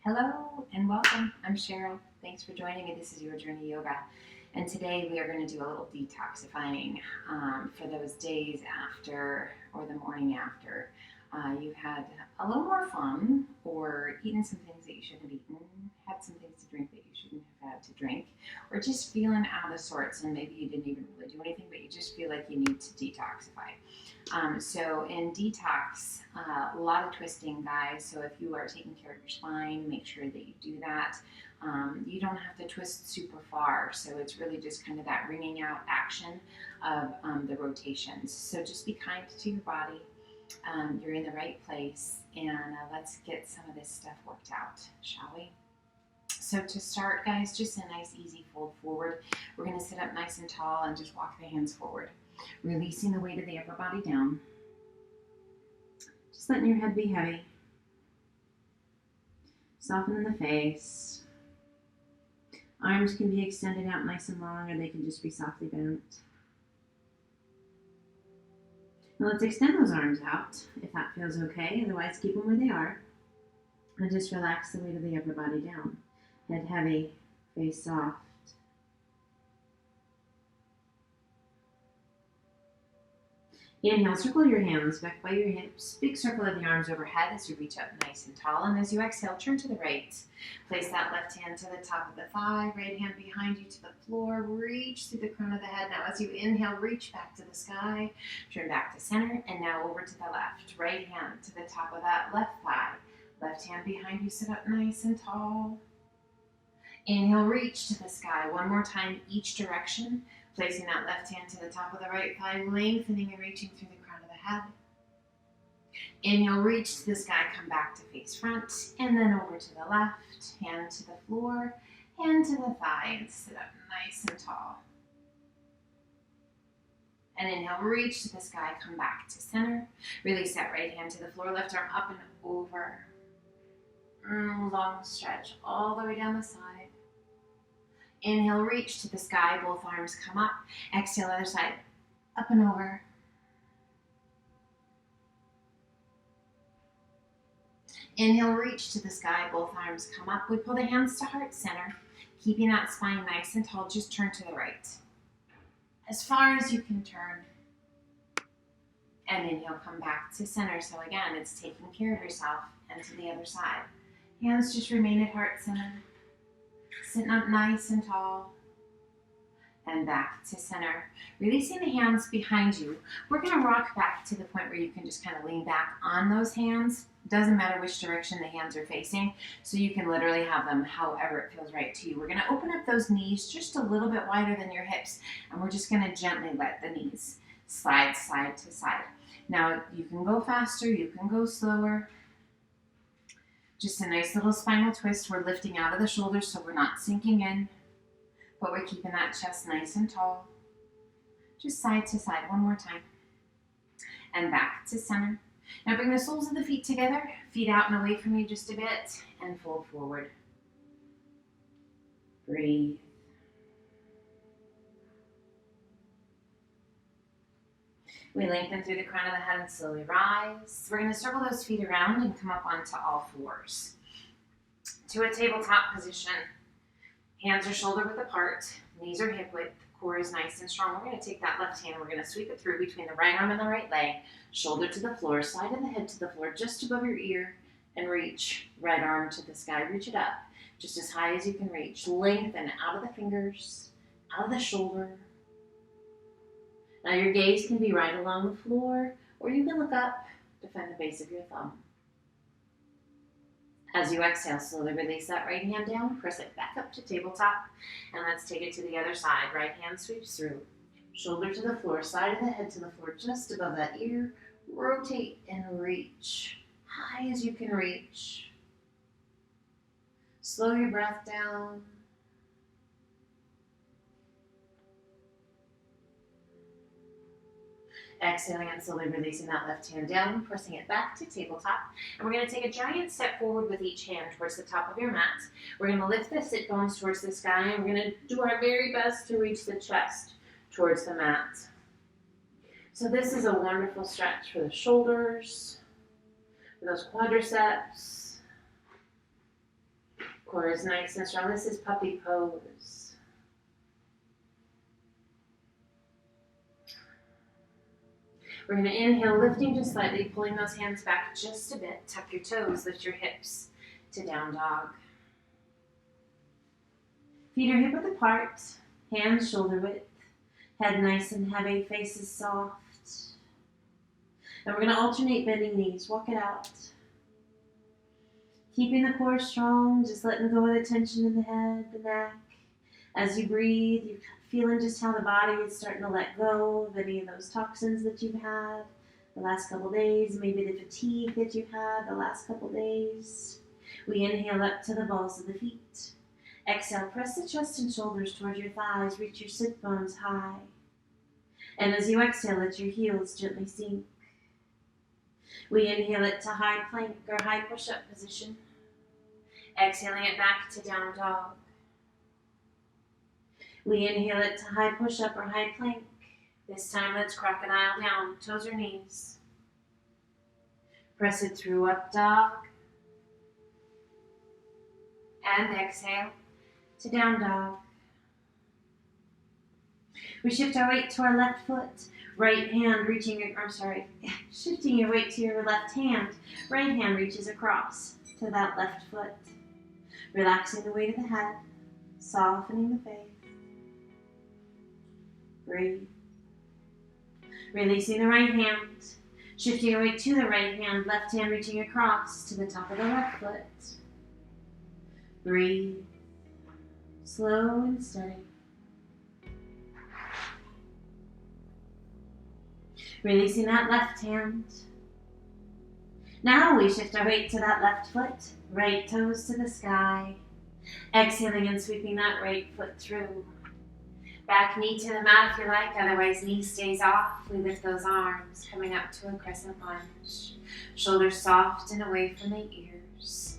Hello and welcome. I'm Cheryl. Thanks for joining me. This is Your Journey Yoga. And today we are going to do a little detoxifying for those days after or the morning after you've had a little more fun or eaten some things that you shouldn't have eaten, had some things to drink that you shouldn't have had to drink, or just feeling out of sorts and maybe you didn't even really do anything, but you just feel like you need to detoxify. So in detox, a lot of twisting, guys. So if you are taking care of your spine, make sure that you do that. You don't have to twist super far. So it's really just kind of that wringing out action of the rotations. So just be kind to your body. You're in the right place. And let's get some of this stuff worked out, shall we? So to start, guys, just a nice easy fold forward. We're going to sit up nice and tall and just walk the hands forward. Releasing the weight of the upper body down. Just letting your head be heavy. Soften the face. Arms can be extended out nice and long, or they can just be softly bent. Now let's extend those arms out, if that feels okay. Otherwise, keep them where they are. And just relax the weight of the upper body down. Head heavy, face soft. Inhale, circle your hands back by your hips. Big circle of the arms overhead as you reach up nice and tall. And as you exhale, turn to the right. Place that left hand to the top of the thigh, right hand behind you to the floor. Reach through the crown of the head. Now as you inhale, reach back to the sky. Turn back to center. And now over to the left. Right hand to the top of that left thigh. Left hand behind you, sit up nice and tall. Inhale, reach to the sky. One more time, each direction. Placing that left hand to the top of the right thigh, lengthening and reaching through the crown of the head. Inhale, reach to the sky, come back to face front, and then over to the left, hand to the floor, hand to the thigh, and sit up nice and tall. And inhale, reach to the sky, come back to center. Release that right hand to the floor, left arm up and over. Long stretch all the way down the side. Inhale, reach to the sky, both arms come up. Exhale, other side, up and over. Inhale, reach to the sky, both arms come up. We pull the hands to heart center, keeping that spine nice and tall. Just turn to the right. As far as you can turn. And inhale, come back to center. So again, it's taking care of yourself and to the other side. Hands just remain at heart center. Sitting up nice and tall. And back to center. Releasing the hands behind you. We're going to rock back to the point where you can just kind of lean back on those hands. Doesn't matter which direction the hands are facing. So you can literally have them however it feels right to you. We're going to open up those knees just a little bit wider than your hips. And we're just going to gently let the knees slide side to side. Now you can go faster. You can go slower. Just a nice little spinal twist. We're lifting out of the shoulders so we're not sinking in, but we're keeping that chest nice and tall. Just side to side one more time. And back to center. Now bring the soles of the feet together, feet out and away from you just a bit, and fold forward. Breathe. We lengthen through the crown of the head and slowly rise. We're going to circle those feet around and come up onto all fours. To a tabletop position. Hands are shoulder width apart. Knees are hip width. Core is nice and strong. We're going to take that left hand. We're going to sweep it through between the right arm and the right leg. Shoulder to the floor. Side of the head to the floor just above your ear. And reach. Right arm to the sky. Reach it up. Just as high as you can reach. Lengthen out of the fingers. Out of the shoulder. Now your gaze can be right along the floor, or you can look up to find the base of your thumb. As you exhale, slowly release that right hand down, press it back up to tabletop, and let's take it to the other side. Right hand sweeps through, shoulder to the floor, side of the head to the floor, just above that ear. Rotate and reach, high as you can reach. Slow your breath down. Exhaling and slowly releasing that left hand down, pressing it back to tabletop. And we're going to take a giant step forward with each hand towards the top of your mat. We're going to lift the sit bones towards the sky, and we're going to do our very best to reach the chest towards the mat. So this is a wonderful stretch for the shoulders, for those quadriceps. Core is nice and strong. This is puppy pose. We're going to inhale, lifting just slightly, pulling those hands back just a bit. Tuck your toes, lift your hips to down dog. Feet are hip width apart, hands shoulder width, head nice and heavy, face is soft. And we're going to alternate bending knees. Walk it out. Keeping the core strong, just letting go of the tension in the head, the neck. As you breathe, you're feeling just how the body is starting to let go of any of those toxins that you've had the last couple days, maybe the fatigue that you've had the last couple days. We inhale up to the balls of the feet. Exhale, press the chest and shoulders towards your thighs, reach your sit bones high. And as you exhale, let your heels gently sink. We inhale it to high plank or high push-up position. Exhaling it back to down dog. We inhale it to high push-up or high plank. This time let's crocodile down, toes or knees. Press it through up dog. And exhale to down dog. We shift our weight to our left foot. Right hand shifting your weight to your left hand. Right hand reaches across to that left foot. Relaxing the weight of the head, softening the face. Breathe. Releasing the right hand, shifting your weight to the right hand, left hand reaching across to the top of the left foot. Breathe. Slow and steady. Releasing that left hand. Now we shift our weight to that left foot, right toes to the sky. Exhaling and sweeping that right foot through. Back knee to the mat if you like, otherwise knee stays off. We lift those arms, coming up to a crescent lunge. Shoulders soft and away from the ears.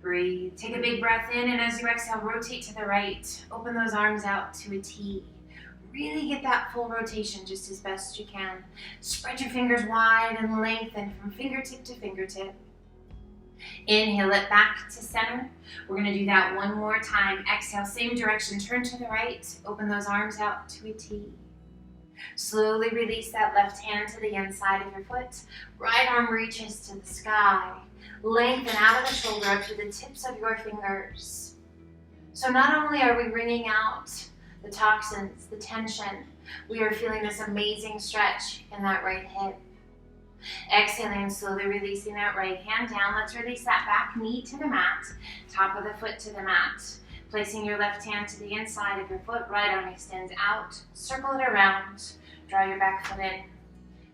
Breathe. Take a big breath in, and as you exhale, rotate to the right. Open those arms out to a T. Really get that full rotation just as best you can. Spread your fingers wide and lengthen from fingertip to fingertip. Inhale it back to center. We're going to do that one more time. Exhale, same direction, turn to the right. Open those arms out to a T. Slowly release that left hand to the inside of your foot. Right arm reaches to the sky. Lengthen out of the shoulder up to the tips of your fingers. So not only are we wringing out the toxins, the tension, we are feeling this amazing stretch in that right hip. Exhaling, slowly releasing that right hand down. Let's release that back knee to the mat, top of the foot to the mat. Placing your left hand to the inside of your foot, right arm extends out, circle it around, draw your back foot in.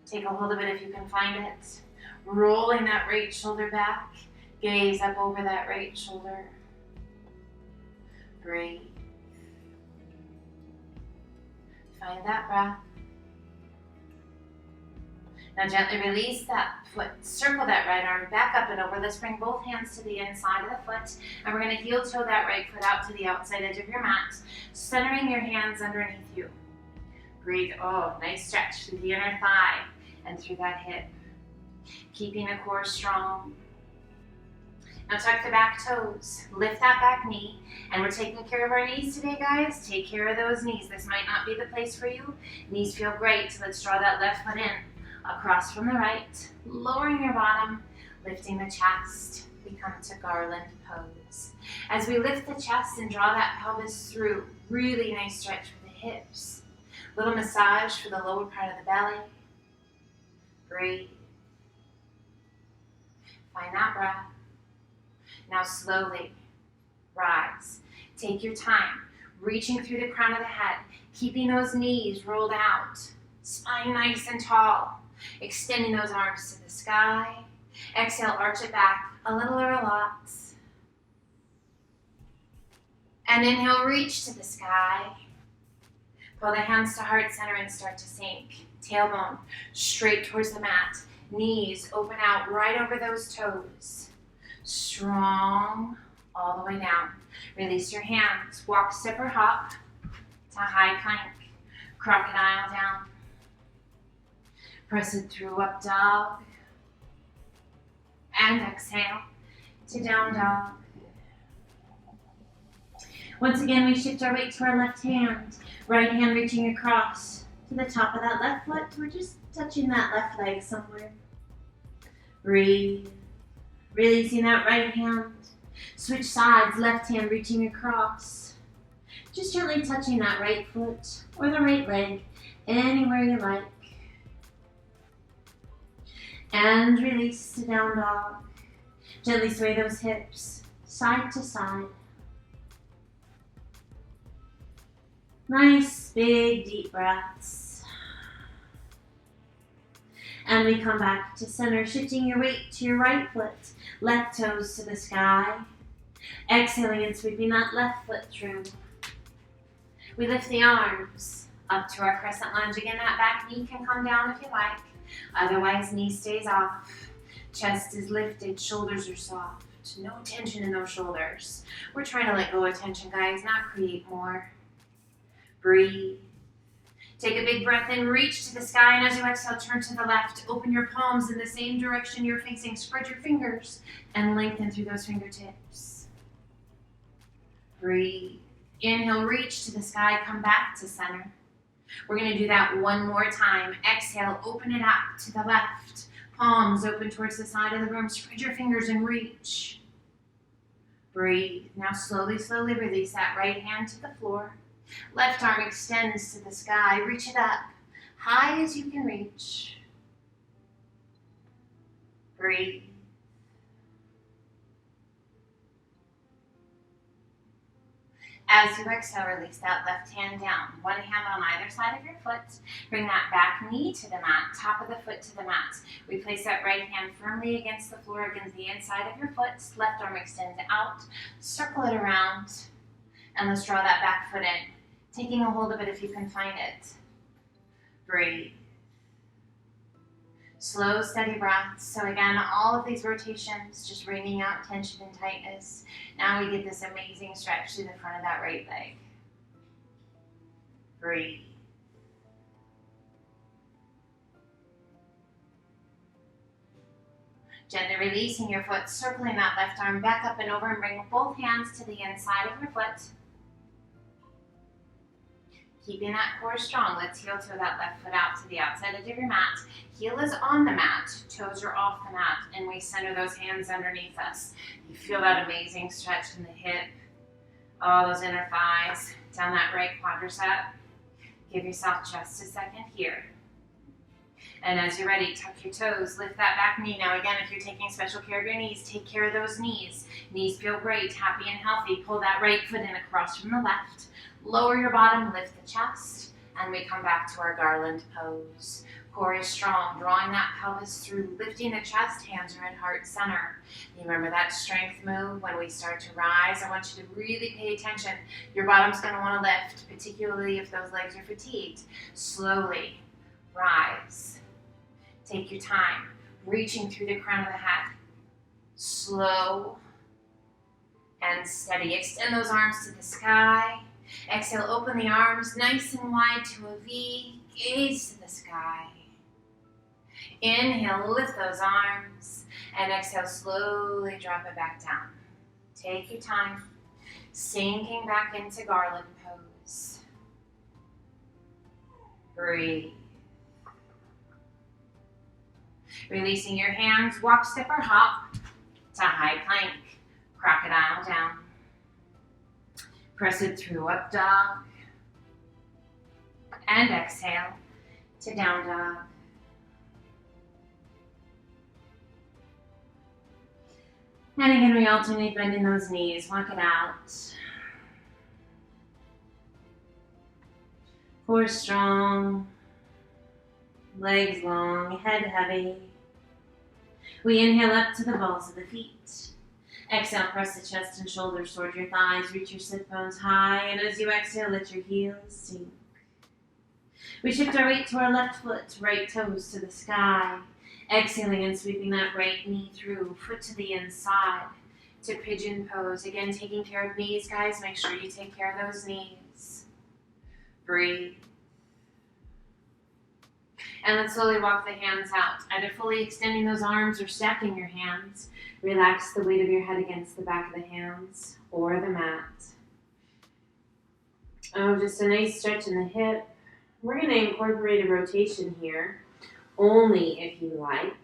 Take a hold of it if you can find it. Rolling that right shoulder back, gaze up over that right shoulder. Breathe. Find that breath. Now gently release that foot. Circle that right arm back up and over. Let's bring both hands to the inside of the foot. And we're going to heel toe that right foot out to the outside edge of your mat. Centering your hands underneath you. Breathe. Oh, nice stretch through the inner thigh and through that hip. Keeping the core strong. Now tuck the back toes, lift that back knee, and we're taking care of our knees today, guys. Take care of those knees. This might not be the place for you. Knees feel great, so let's draw that left foot in, across from the right, lowering your bottom, lifting the chest. We come to garland pose. As we lift the chest and draw that pelvis through, really nice stretch for the hips. Little massage for the lower part of the belly. Breathe. Find that breath. Now slowly rise. Take your time, reaching through the crown of the head, keeping those knees rolled out, spine nice and tall, extending those arms to the sky. Exhale, arch it back, a little relax. And inhale, reach to the sky. Pull the hands to heart center and start to sink. Tailbone straight towards the mat. Knees open out right over those toes. Strong all the way down. Release your hands. Walk, step, or hop to high plank. Crocodile down. Press it through up dog. And exhale to down dog. Once again, we shift our weight to our left hand. Right hand reaching across to the top of that left foot. We're just touching that left leg somewhere. Breathe. Releasing that right hand. Switch sides, left hand reaching across. Just gently touching that right foot or the right leg, anywhere you like. And release to down dog. Gently sway those hips side to side. Nice, big, deep breaths. And we come back to center, shifting your weight to your right foot, left toes to the sky. Exhaling and sweeping that left foot through. We lift the arms up to our crescent lunge. Again, that back knee can come down if you like. Otherwise, knee stays off. Chest is lifted, shoulders are soft. No tension in those shoulders. We're trying to let go of tension, guys, not create more. Breathe. Take a big breath in, reach to the sky, and as you exhale, turn to the left. Open your palms in the same direction you're facing. Spread your fingers and lengthen through those fingertips. Breathe. Inhale, reach to the sky, come back to center. We're going to do that one more time. Exhale, open it up to the left. Palms open towards the side of the room. Spread your fingers and reach. Breathe. Now slowly, slowly release that right hand to the floor. Left arm extends to the sky. Reach it up, high as you can reach. Breathe. As you exhale, release that left hand down. One hand on either side of your foot. Bring that back knee to the mat, top of the foot to the mat. We place that right hand firmly against the floor, against the inside of your foot. Left arm extends out. Circle it around. And let's draw that back foot in. Taking a hold of it if you can find it. Breathe. Slow, steady breaths. So again, all of these rotations, just wringing out tension and tightness. Now we get this amazing stretch through the front of that right leg. Breathe. Gently releasing your foot, circling that left arm back up and over, and bring both hands to the inside of your foot. Keeping that core strong, let's heel toe that left foot out to the outside edge of your mat. Heel is on the mat, toes are off the mat, and we center those hands underneath us. You feel that amazing stretch in the hip, all those inner thighs, down that right quadricep. Give yourself just a second here. And as you're ready, tuck your toes, lift that back knee. Now again, if you're taking special care of your knees, take care of those knees. Knees feel great, happy and healthy. Pull that right foot in across from the left. Lower your bottom, lift the chest, and we come back to our garland pose. Core is strong, drawing that pelvis through, lifting the chest, hands are at heart center. You remember that strength move when we start to rise? I want you to really pay attention. Your bottom's going to want to lift, particularly if those legs are fatigued. Slowly rise. Take your time, reaching through the crown of the head. Slow and steady. Extend those arms to the sky. Exhale, open the arms nice and wide to a V. Gaze to the sky. Inhale, lift those arms. And exhale, slowly drop it back down. Take your time. Sinking back into garland pose. Breathe. Releasing your hands, walk, step, or hop to high plank. Crocodile down. Press it through, up dog. And exhale to down dog. And again, we alternate bending those knees. Walk it out. Core strong. Legs long, head heavy. We inhale up to the balls of the feet. Exhale, press the chest and shoulders toward your thighs. Reach your sit bones high. And as you exhale, let your heels sink. We shift our weight to our left foot, right toes to the sky. Exhaling and sweeping that right knee through, foot to the inside, to pigeon pose. Again, taking care of knees, guys. Make sure you take care of those knees. Breathe. And then slowly walk the hands out, either fully extending those arms or stacking your hands. Relax the weight of your head against the back of the hands or the mat. Oh, just a nice stretch in the hip. We're going to incorporate a rotation here, only if you like.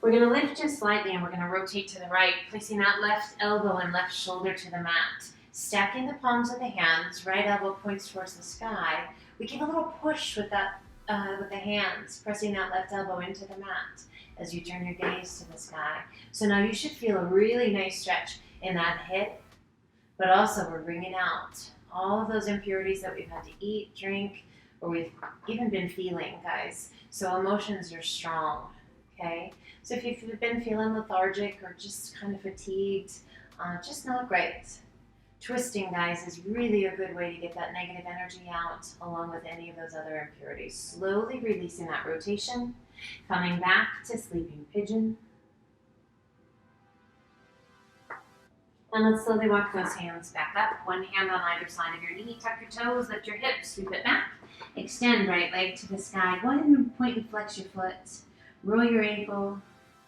We're going to lift just slightly and we're going to rotate to the right, placing that left elbow and left shoulder to the mat. Stacking the palms of the hands, right elbow points towards the sky. We give a little push with that with the hands, pressing that left elbow into the mat as you turn your gaze to the sky. So now you should feel a really nice stretch in that hip, but also we're bringing out all of those impurities that we've had to eat, drink, or we've even been feeling, guys. So emotions are strong, okay? So if you've been feeling lethargic or just kind of fatigued, just not great. Twisting, guys, is really a good way to get that negative energy out along with any of those other impurities. Slowly releasing that rotation, coming back to sleeping pigeon. And let's slowly walk those hands back up. One hand on either side of your knee. Tuck your toes, lift your hips, sweep it back. Extend right leg to the sky. Go ahead and point and flex your foot. Roll your ankle.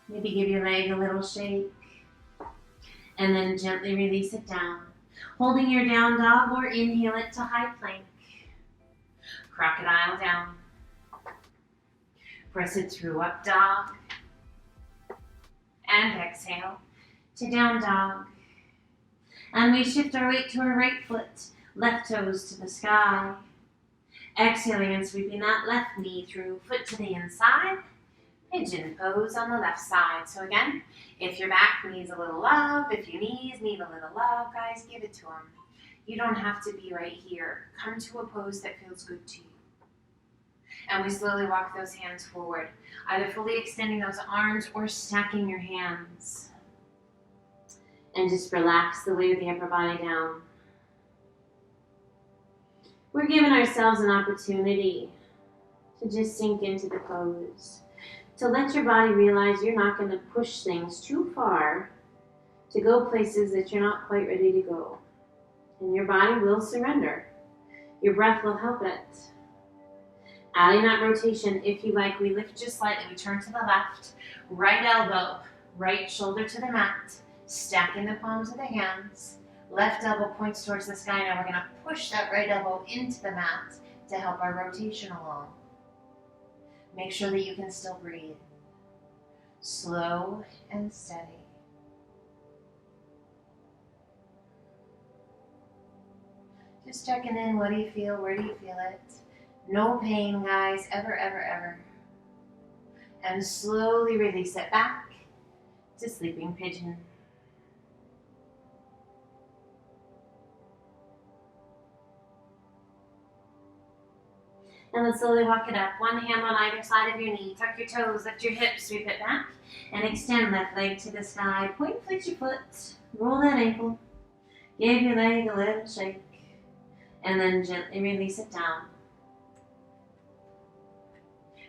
Maybe give your leg a little shake. And then gently release it down. Holding your down dog or inhale it to high plank. Crocodile down. Press it through up dog. And exhale to down dog. And we shift our weight to our right foot, left toes to the sky. Exhaling and sweeping that left knee through, foot to the inside. Pigeon pose on the left side. So again, if your back needs a little love, if your knees need a little love, guys, give it to them. You don't have to be right here. Come to a pose that feels good to you. And we slowly walk those hands forward, either fully extending those arms or stacking your hands. And just relax the weight of the upper body down. We're giving ourselves an opportunity to just sink into the pose. To let your body realize you're not going to push things too far to go places that you're not quite ready to go. And your body will surrender. Your breath will help it. Adding that rotation, if you like, we lift just slightly. We turn to the left, right elbow, right shoulder to the mat, stacking the palms of the hands. Left elbow points towards the sky. Now we're going to push that right elbow into the mat to help our rotation along. Make sure that you can still breathe. Slow and steady. Just checking in. What do you feel? Where do you feel it? No pain, guys. Ever, ever, ever. And slowly release it back to sleeping pigeon. And let's slowly walk it up. One hand on either side of your knee. Tuck your toes, lift your hips, sweep it back. And extend left leg to the sky. Point and flex your foot. Roll that ankle. Give your leg a little shake. And then gently release it down.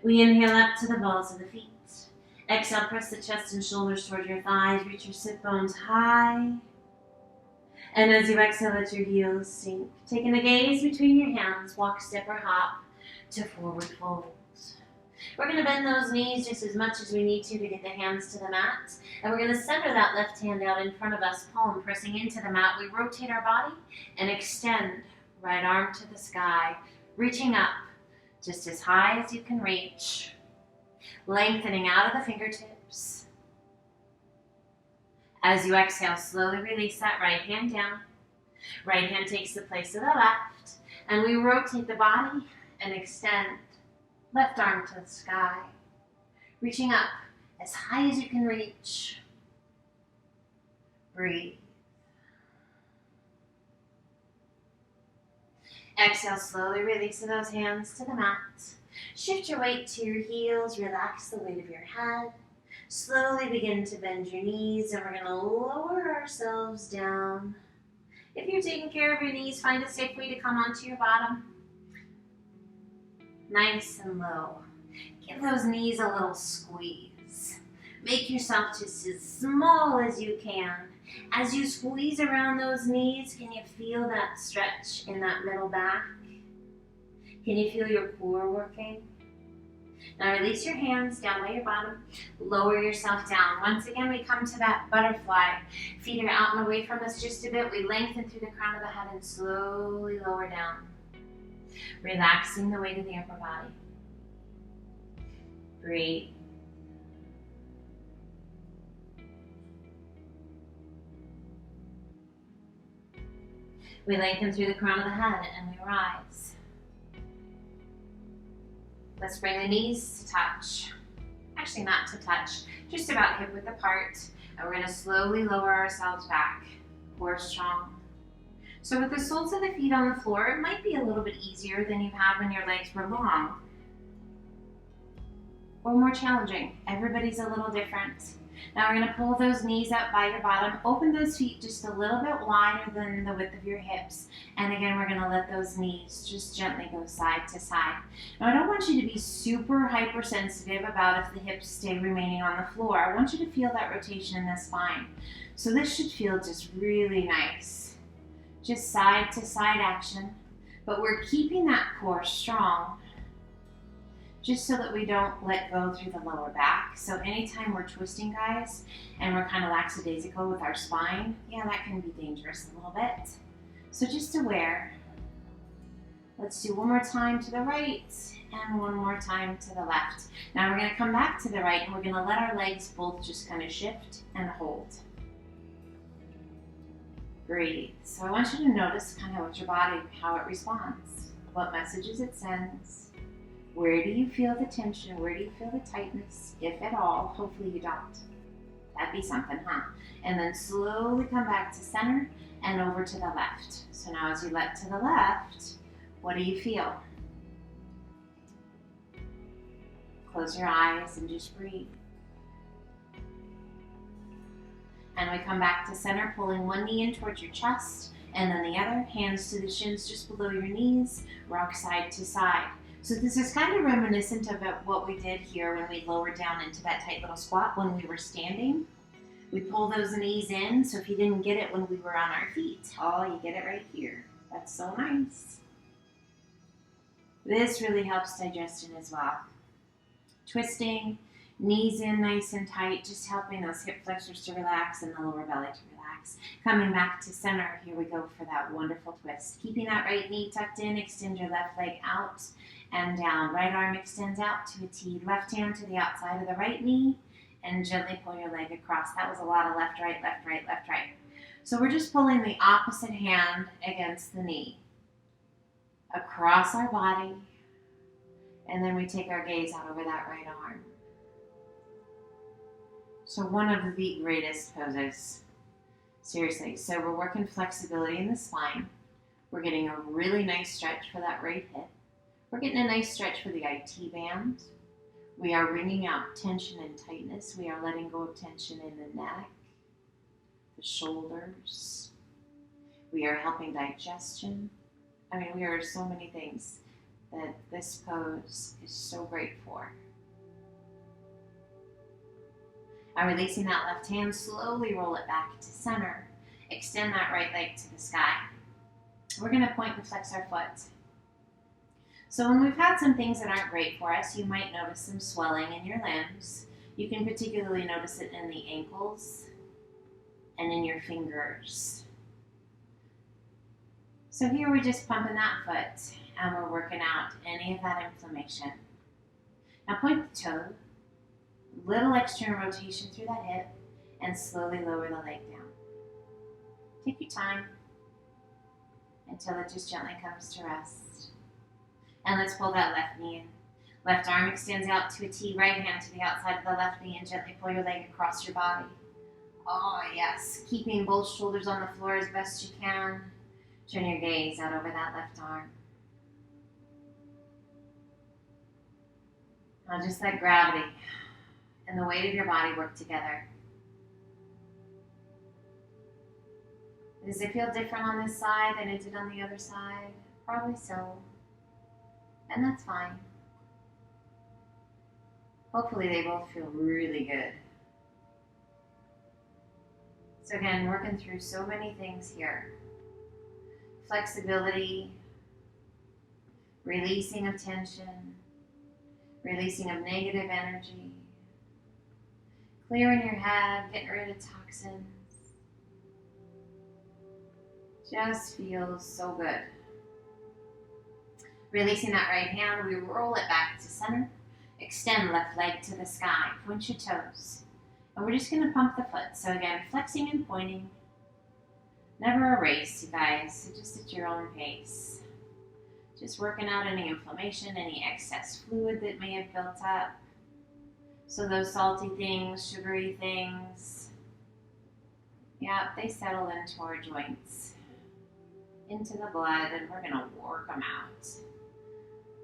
We inhale up to the balls of the feet. Exhale, press the chest and shoulders toward your thighs. Reach your sit bones high. And as you exhale, let your heels sink. Taking the gaze between your hands, walk, step, or hop to forward folds. We're going to bend those knees just as much as we need to get the hands to the mat. And we're going to center that left hand out in front of us, palm pressing into the mat. We rotate our body and extend right arm to the sky, reaching up just as high as you can reach. Lengthening out of the fingertips. As you exhale, slowly release that right hand down. Right hand takes the place of the left. And we rotate the body and extend. Left arm to the sky. Reaching up as high as you can reach. Breathe. Exhale, slowly releasing those hands to the mat. Shift your weight to your heels. Relax the weight of your head. Slowly begin to bend your knees, and we're going to lower ourselves down. If you're taking care of your knees, find a safe way to come onto your bottom. Nice and low. Give those knees a little squeeze. Make yourself just as small as you can. As you squeeze around those knees, can you feel that stretch in that middle back? Can you feel your core working? Now release your hands down by your bottom. Lower yourself down. Once again, we come to that butterfly. Feet are out and away from us just a bit. We lengthen through the crown of the head and slowly lower down. Relaxing the weight of the upper body. Breathe. We lengthen through the crown of the head and we rise. Let's bring the knees to touch. Actually, not to touch, just about hip width apart. And we're going to slowly lower ourselves back. Core strong. So with the soles of the feet on the floor, it might be a little bit easier than you have when your legs were long. Or more challenging. Everybody's a little different. Now we're going to pull those knees up by your bottom. Open those feet just a little bit wider than the width of your hips. And again, we're going to let those knees just gently go side to side. Now I don't want you to be super hypersensitive about if the hips stay remaining on the floor. I want you to feel that rotation in the spine. So this should feel just really nice. Just side to side action. But we're keeping that core strong, just so that we don't let go through the lower back. So anytime we're twisting, guys, and we're kind of lackadaisical with our spine, yeah, that can be dangerous a little bit. So just aware. Let's do one more time to the right and one more time to the left. Now we're gonna come back to the right and we're gonna let our legs both just kind of shift and hold. Breathe. So I want you to notice kind of what your body, how it responds, what messages it sends. Where do you feel the tension? Where do you feel the tightness, if at all? Hopefully you don't. That'd be something, huh? And then slowly come back to center and over to the left. So now as you let to the left, what do you feel? Close your eyes and just breathe. And we come back to center, pulling one knee in towards your chest, and then the other, hands to the shins just below your knees, rock side to side. So this is kind of reminiscent of what we did here when we lowered down into that tight little squat when we were standing. We pull those knees in, so if you didn't get it when we were on our feet, oh, you get it right here. That's so nice. This really helps digestion as well. Twisting, knees in nice and tight, just helping those hip flexors to relax and the lower belly to relax. Coming back to center, here we go for that wonderful twist. Keeping that right knee tucked in, extend your left leg out and down. Right arm extends out to a T. Left hand to the outside of the right knee and gently pull your leg across. That was a lot of left, right, left, right, left, right. So we're just pulling the opposite hand against the knee, across our body, and then we take our gaze out over that right arm. So one of the greatest poses. Seriously. So we're working flexibility in the spine. We're getting a really nice stretch for that right hip. We're getting a nice stretch for the IT band. We are wringing out tension and tightness. We are letting go of tension in the neck, the shoulders. We are helping digestion. I mean, we are so many things that this pose is so great for. And releasing that left hand, slowly roll it back to center. Extend that right leg to the sky. We're going to point and flex our foot. So when we've had some things that aren't great for us, you might notice some swelling in your limbs. You can particularly notice it in the ankles and in your fingers. So here we're just pumping that foot and we're working out any of that inflammation. Now point the toe, little external rotation through that hip, and slowly lower the leg down. Take your time until it just gently comes to rest. And let's pull that left knee in. Left arm extends out to a T, right hand to the outside of the left knee, and gently pull your leg across your body. Oh yes, keeping both shoulders on the floor as best you can. Turn your gaze out over that left arm. Now just let gravity and the weight of your body work together. Does it feel different on this side than it did on the other side? Probably so. And that's fine. Hopefully they both feel really good. So again, working through so many things here. Flexibility, releasing of tension, Releasing of negative energy. Clearing your head, getting rid of toxins. Just feels so good. Releasing that right hand, we roll it back to center. Extend left leg to the sky. Point your toes. And we're just going to pump the foot. So again, flexing and pointing. Never a race, you guys. So just at your own pace. Just working out any inflammation, any excess fluid that may have built up. So those salty things, sugary things, yeah, they settle into our joints, into the blood, and we're going to work them out.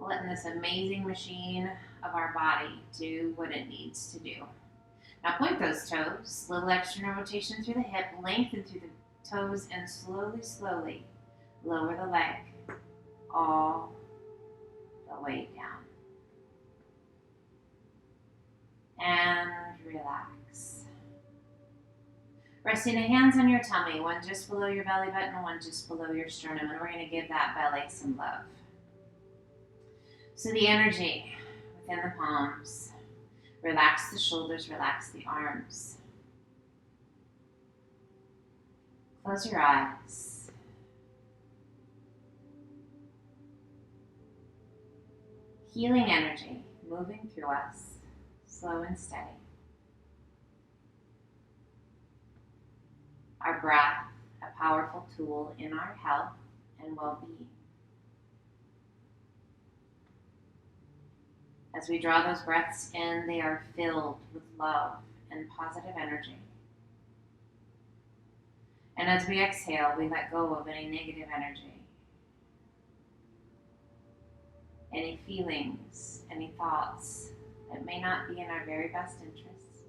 Letting this amazing machine of our body do what it needs to do. Now point those toes, little external rotation through the hip, lengthen through the toes, and slowly, slowly lower the leg all the way down. And relax. Resting the hands on your tummy, one just below your belly button and one just below your sternum, and we're going to give that belly some love. So the energy within the palms. Relax the shoulders, relax the arms. Close your eyes. Healing energy moving through us, slow and steady. Our breath, a powerful tool in our health and well-being. As we draw those breaths in, they are filled with love and positive energy. And as we exhale, we let go of any negative energy, any feelings, any thoughts that may not be in our very best interest.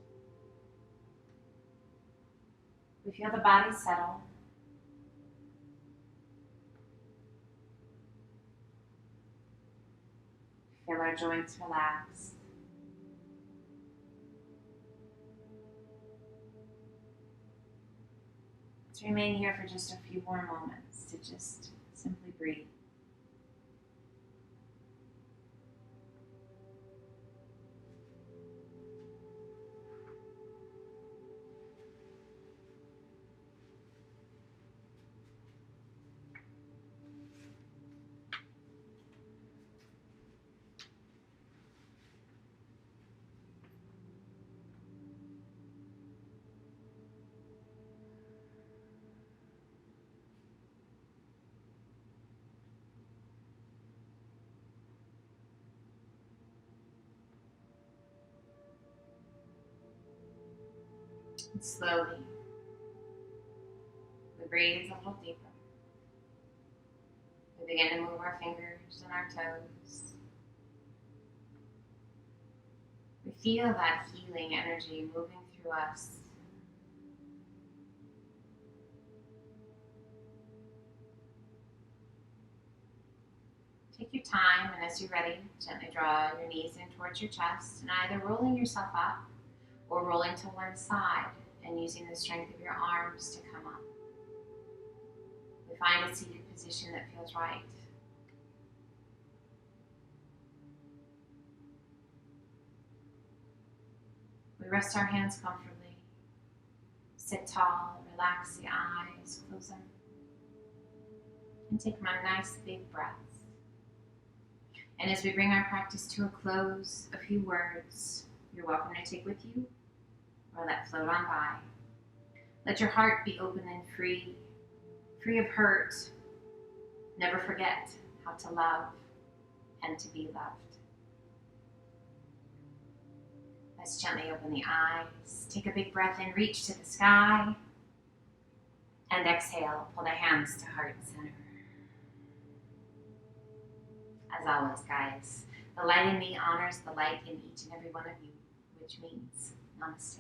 We feel the body settle. Feel our joints relax. Let's remain here for just a few more moments to just simply breathe. And slowly, we breathe a little deeper. We begin to move our fingers and our toes. We feel that healing energy moving through us. Take your time, and as you're ready, gently draw your knees in towards your chest, and either rolling yourself up or rolling to one side and using the strength of your arms to come up. We find a seated position that feels right. We rest our hands comfortably. Sit tall, relax the eyes, close them, and take my nice big breaths. And as we bring our practice to a close, a few words you're welcome to take with you or let float on by. Let your heart be open and free, free of hurt. Never forget how to love and to be loved. Let's gently open the eyes. Take a big breath in, reach to the sky. And exhale, pull the hands to heart center. As always, guys, the light in me honors the light in each and every one of you, which means namaste.